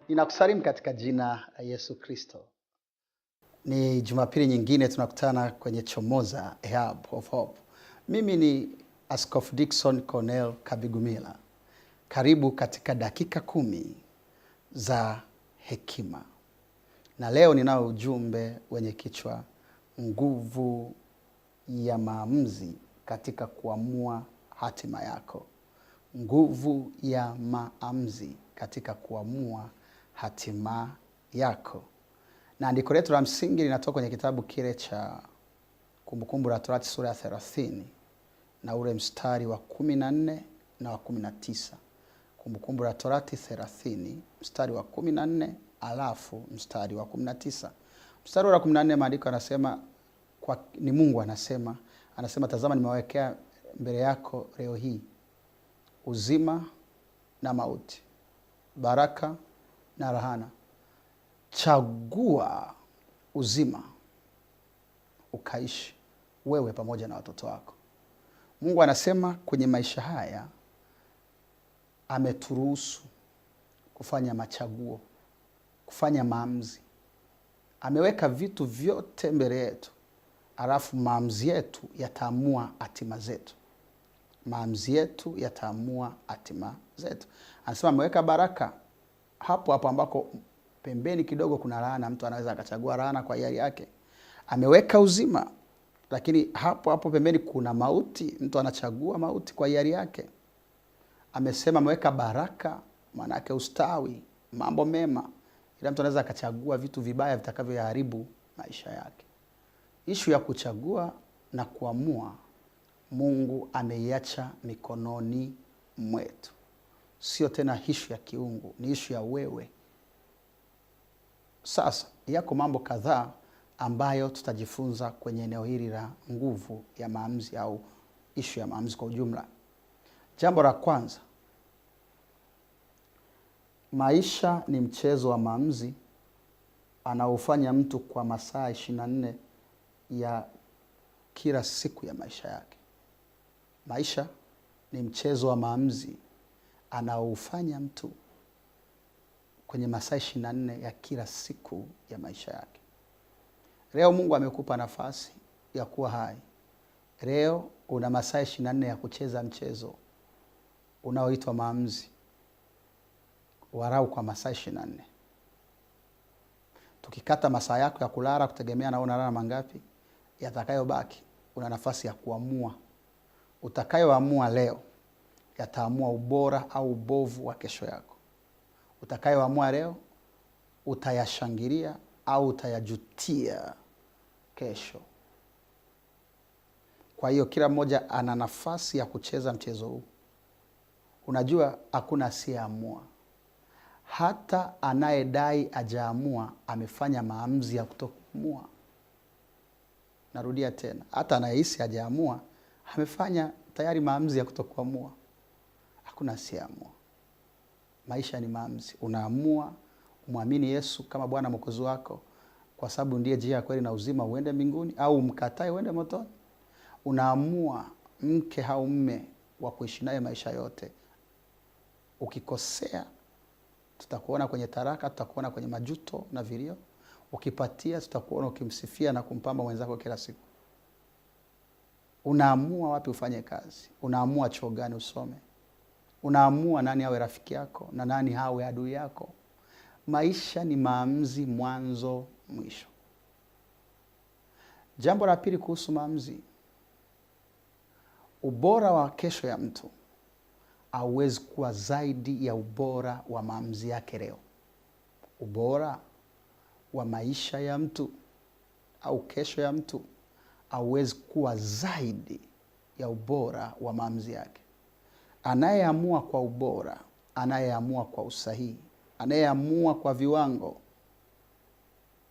Ninakusalimu katika jina la Yesu Kristo. Ni Jumapili nyingine tunakutana kwenye Chomoza Hub of Hope. Mimi ni Askofu Dickson Cornel Kabigumila. Karibu katika dakika 10 za hekima. Na leo ninao ujumbe wenye kichwa nguvu ya maamuzi katika kuamua hatima yako. Nguvu ya maamuzi katika kuamua hatima yako. Na andiko letu la msingi linatoka kwenye kitabu kile cha Kumbukumbu la Torati sura ya 30 na ule mstari wa 14 na wa 19. Kumbukumbu la Torati 30 mstari wa 14 alafu mstari wa 19. Mstari wa 14 maandiko yanasema ni Mungu anasema tazama nimewawekea mbele yako leo hii uzima na mauti, baraka na laana. Chagua uzima ukaishi wewe pamoja na watoto wako. Mungu anasema kwenye maisha haya ameturuhusu kufanya machaguo, kufanya maamuzi. Ameweka vitu vyote mbele yetu, alafu maamuzi yetu yataamua hatima zetu. Maamuzi yetu yataamua hatima zetu. Anasema ameweka baraka hapo ambako pembeni kidogo kuna laana, mtu anaweza akachagua laana kwa hiari yake. Ameweka uzima, lakini hapo pembeni kuna mauti, mtu anachagua mauti kwa hiari yake. Amesema ameweka baraka, maana yake ustawi, mambo mema, ila mtu anaweza akachagua vitu vibaya vitakavyoharibu maisha yake. Ishu ya kuchagua na kuamua Mungu ameiacha mikononi mwetu. Sio tena ishu ya kiungu, ni ishu ya wewe. Sasa yako mambo kadhaa ambayo tutajifunza kwenye eneo hili la nguvu ya maamuzi au ishu ya maamuzi kwa ujumla. Jambo la kwanza, maisha ni mchezo wa maamuzi anaofanya mtu kwa masaa 24 ya kila siku ya maisha yake. Maisha ni mchezo wa maamuzi anaofanya mtu kwenye masaa 24 ya kila siku ya maisha yake. Leo Mungu amekupa nafasi ya kuwa hai. Leo una masaa 24 ya kucheza mchezo unaoitwa maamuzi, warau kwa masaa 24. Tukikata masaa yako ya kulala kutegemea na unalala mangapi, yatakayobaki una nafasi ya kuamua. Utakayoamua leo yataamua ubora au ubovu wa kesho yako. Utakayoamua leo utayashangilia au utayajutia kesho. Kwa hiyo kila mmoja ana nafasi ya kucheza mchezo huu. Unajua hakuna asiyeamua. Hata anayedai hajaamua amefanya maamuzi ya kutokuamua. Narudia tena, hata anayehisi hajaamua amefanya tayari maamuzi ya kutokuamua. Hakuna asiyeamua. Maisha ni maamuzi. Unaamua umwamini Yesu kama Bwana Mwokozi wako kwa sababu ndiye njia ya kweli na uzima uende mbinguni, au mkatae uende motoni. Unaamua mke au mume wa kuishi naye maisha yote. Ukikosea tutakuona kwenye taraka, tutakuona kwenye majuto na vilio. Ukipatia tutakuona ukimsifia na kumpamba mwenzako kila siku. Unaamua wapi ufanye kazi. Unaamua chuo gani usome. Unaamua nani awe rafiki yako na nani awe adui yako. Maisha ni maamuzi mwanzo mwisho. Jambo la pili kuhusu maamuzi. Ubora wa kesho ya mtu hauwezi kuwa zaidi ya ubora wa maamuzi yake leo. Ubora wa maisha ya mtu au kesho ya mtu hauwezi kuwa zaidi ya ubora wa maamuzi yake. Anayeamua kwa ubora, anayeamua kwa usahihi, anayeamua kwa viwango,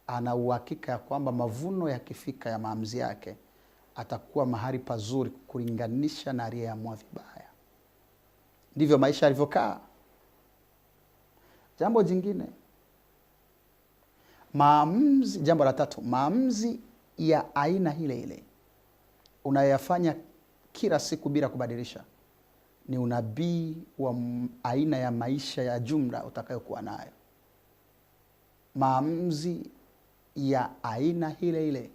ana uhakika ya kwamba mavuno yakifika ya maamuzi yake atakuwa mahali pazuri kulinganisha na aliyeamua vibaya. Ndivyo maisha yalivyokaa. Jambo jingine, jambo la tatu, maamuzi ya aina ile ile unayoyafanya kila siku bila kubadilisha ni unabii wa aina ya maisha ya jumla utakayokuwa nayo. maamuzi ya aina ile ile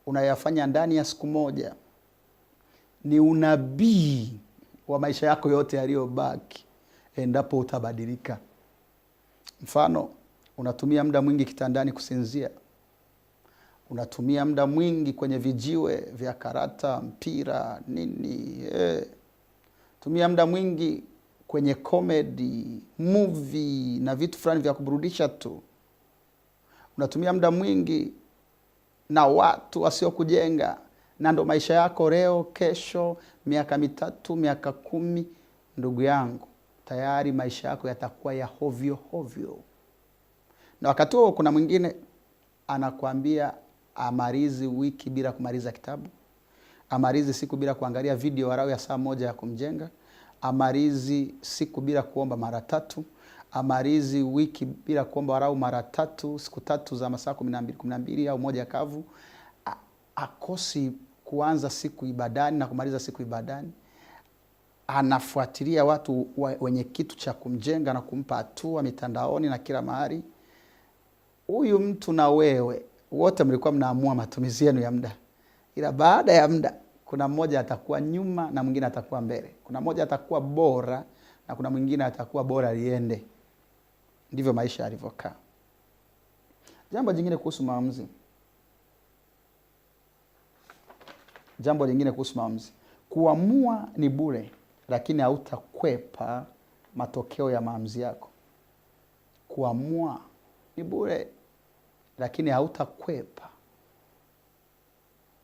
unayafanya ndani ya siku moja ni unabii wa maisha yako yote yaliyobaki endapo utabadilika. Mfano, unatumia muda mwingi kitandani kusinzia. Unatumia muda mwingi kwenye vijiwe vya karata, mpira, nini. Tumia muda mwingi kwenye comedy, movie na vitu fulani vya kuburudisha tu. Unatumia muda mwingi na watu wasio kujenga. Na ndo maisha yako leo, kesho, miaka 3, miaka 10, ndugu yangu, tayari maisha yako yatakuwa ya hovyo hovyo. Na wakati huo kuna mwingine anakuambia amalizi wiki bila kumaliza kitabu, amalizi siku bila kuangalia video walau ya saa 1 ya kumjenga, amalizi siku bila kuomba mara 3, amalizi wiki bila kuomba walau mara 3, siku 3 za masaa 12 au 1 kavu. Akosi kuanza siku ibadani na kumaliza siku ibadani. Anafuatilia watu wenye kitu cha kumjenga na kumpa hatua mitandaoni na kila mahali. Huyu mtu na wewe wote mlikuwa mnaamua matumizi yenu ya muda. Ila baada ya muda kuna mmoja atakuwa nyuma na mwingine atakuwa mbele. Kuna mmoja atakuwa bora na kuna mwingine atakuwa bora liende. Ndivyo maisha yalivyokaa. Jambo jingine kuhusu maamuzi. Kuamua ni bure, lakini hautakwepa matokeo ya maamuzi yako. Kuamua ni bure, lakini hautakwepa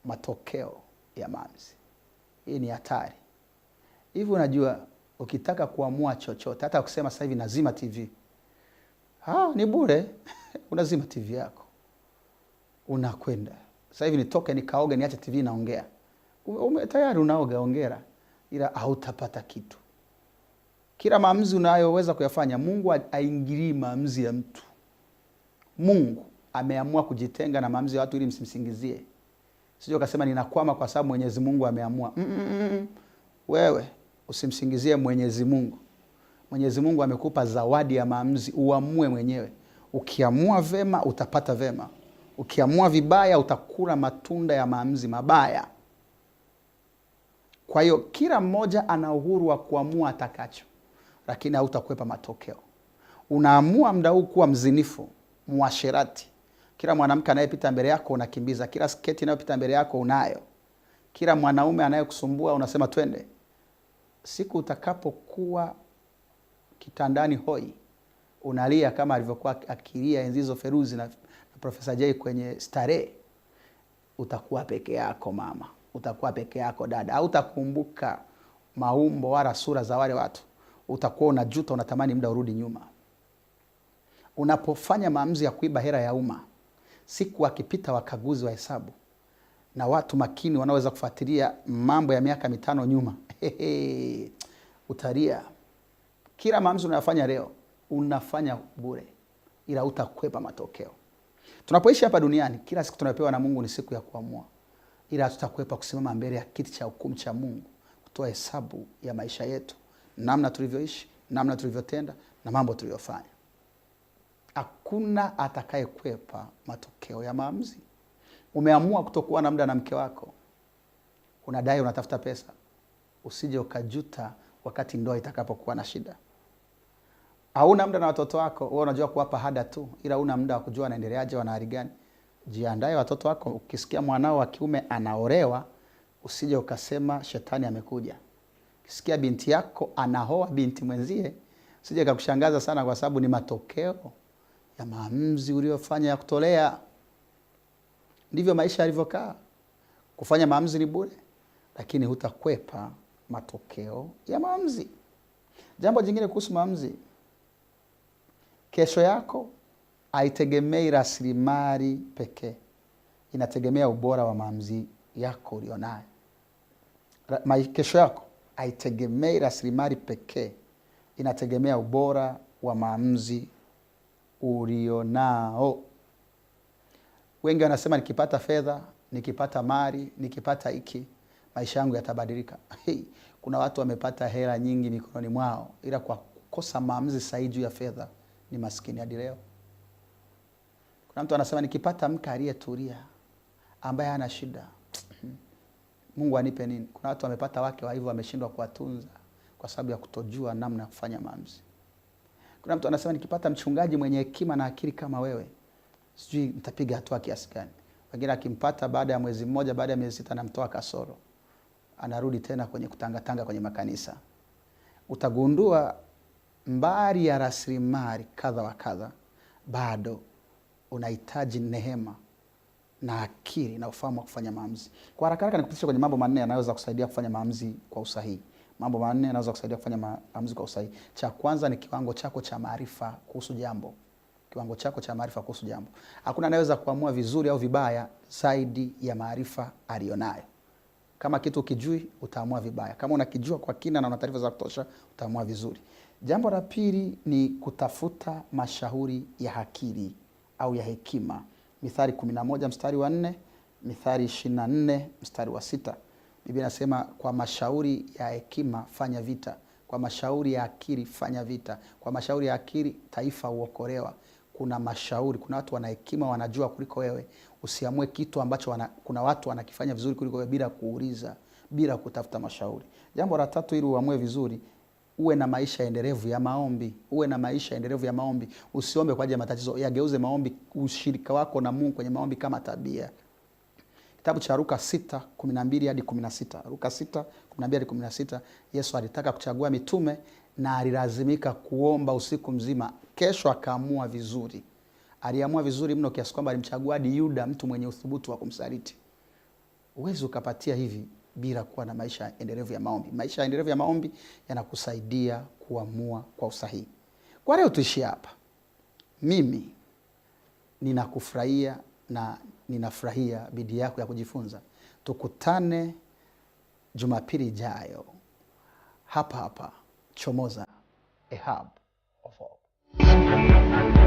matokeo ya maamuzi. Hii ni hatari. Hivi unajua, ukitaka kuamua chochote, hata kusema sasa hivi nazima TV. Ni bure. Unazima TV yako. Unakwenda. Sasa hivi nitoke nikaoge niache TV naongea. Tayari unaoga, ongera. Ila hautapata kitu. Kila maamuzi unayoweza kuyafanya, Mungu haingilii maamuzi ya mtu. Mungu ameamua kujitenga na maamuzi ya watu ili msimsingizie. Sio ukasema ninakwama kwa sababu Mwenyezi Mungu ameamua. Wewe usimsingizie Mwenyezi Mungu. Mwenyezi Mungu amekupa zawadi ya maamuzi, uamue mwenyewe. Ukiamua vema utapata vema. Ukiamua vibaya utakula matunda ya maamuzi mabaya. Kwa hiyo kila mmoja ana uhuru wa kuamua atakacho, lakini hautakwepa matokeo. Unaamua muda huu kuwa mzinifu, muasherati. Kila mwanamke anayepita mbele yako unakimbiza, kila sketi inayopita mbele yako unayo. Kila mwanaume anayekusumbua unasema twende. Siku utakapokuwa kitandani hoi, unalia kama alivyokuwa akilia enzi hizo Feruzi na Profesa Jay kwenye Starehe, utakuwa peke yako mama, utakuwa peke yako dada. Hautakumbuka maumbo wala sura za wale watu. Utakuwa unajuta, unatamani muda urudi nyuma. Unapofanya maamuzi ya kuiba hela ya umma, siku akipita wakaguzi wa hesabu na watu makini wanaweza kufuatilia mambo ya miaka 5 nyuma, utalia. Kila maamuzi unayofanya leo unafanya bure, ila utakwepa matokeo. Tunapoishi hapa duniani, kila siku tunapewa na Mungu ni siku ya kuamua, ila tutakwepa kusimama mbele ya kiti cha hukumu cha Mungu, kutoa hesabu ya maisha yetu, namna tulivyoishi, namna tulivyotenda na mambo tuliyofanya. Hakuna atakayekwepa matokeo ya maamuzi. Umeamua kutokuwa na muda na mke wako, unadai unatafuta pesa, usije ukajuta wakati ndoa itakapokuwa na shida. Hauna muda na watoto wako, wewe unajua kuwapa hada tu, ila huna muda wa kujua wanaendeleaje, wana hali gani. Jiandae watoto wako. Ukisikia mwanao wa kiume anaolewa, usije ukasema shetani amekuja. Ukisikia binti yako anaoa binti mwenzie, usije kukushangaza sana, kwa sababu ni matokeo ya maamuzi uliyofanya ya kutolea. Ndivyo maisha yalivyokaa. Kufanya maamuzi ni bure, lakini hutakwepa matokeo ya maamuzi. Jambo jingine kuhusu maamuzi, kesho yako haitegemei rasilimali pekee. Inategemea ubora wa maamuzi yako ulionayo. Kesho yako haitegemei rasilimali pekee. Inategemea ubora wa maamuzi ulionao. Wengi wanasema nikipata fedha, nikipata mali, nikipata hiki, maisha yangu yatabadilika. Kuna watu wamepata hela nyingi mikononi mwao, ila kwa kukosa maamuzi sahihi juu ya fedha ni maskini hadi leo. Kuna mtu anasema nikipata mke aliyetulia ambaye hana shida, Mungu anipe nini? Kuna watu wamepata wake wa hivyo wameshindwa kuwatunza kwa sababu ya kutojua namna ya kufanya maamuzi. Kuna mtu anasema nikipata mchungaji mwenye hekima na akili kama wewe, sijui nitapiga hatua kiasi gani. Wengine akimpata baada ya mwezi mmoja, baada ya miezi 6 anamtoa kasoro. Anarudi tena kwenye kutangatanga kwenye makanisa. Utagundua mbali ya rasilimali kadha wa kadha, bado unahitaji neema na akili na ufahamu wa kufanya maamuzi. Kwa haraka haraka nikupitisha kwenye mambo manne yanayoweza kusaidia kufanya maamuzi kwa usahihi. Mambo manne yanaweza kusaidia kufanya maamuzi kwa usahihi. Cha kwanza ni kiwango chako cha maarifa kuhusu jambo. Kiwango chako cha maarifa kuhusu jambo. Hakuna anayeweza kuamua vizuri au vibaya zaidi ya maarifa alionayo. Kama kitu ukijui, utaamua vibaya. Kama unakijua kwa kina na una taarifa za kutosha, utaamua vizuri. Jambo la pili ni kutafuta mashauri ya akili au ya hekima. Mithali 11 mstari wa 4, Mithali 24 mstari wa 6. Biblia inasema kwa mashauri ya hekima fanya vita, kwa mashauri ya akili fanya vita, kwa mashauri ya akili taifa huokolewa. Kuna mashauri, kuna watu wana hekima, wanajua kuliko wewe. Usiamue kitu ambacho kuna watu wanakifanya vizuri kuliko wewe bila kuuliza, bila kutafuta mashauri. Jambo la tatu, ili uamue vizuri, uwe na maisha endelevu ya maombi. Uwe na maisha endelevu ya maombi. Usiombe kwa ajili ya matatizo, yageuze maombi, ushirika wako na Mungu kwenye maombi kama tabia. Kitabu cha Luka 6:12 hadi 16. Luka 6:12 hadi 16, Yesu alitaka kuchagua mitume na alilazimika kuomba usiku mzima. Kesho akaamua vizuri. Aliamua vizuri mno kiasi kwamba alimchagua hadi Yuda, mtu mwenye uthubutu wa kumsaliti. Uwezi ukapatia hivi bila kuwa na maisha endelevu ya maombi. Maisha endelevu ya maombi yanakusaidia kuamua kwa usahihi. Kwa leo tuishie hapa. Mimi ninakufurahia na ninafurahia bidii yako ya kujifunza. Tukutane Jumapili ijayo hapa hapa Chomoza, a hub of hope.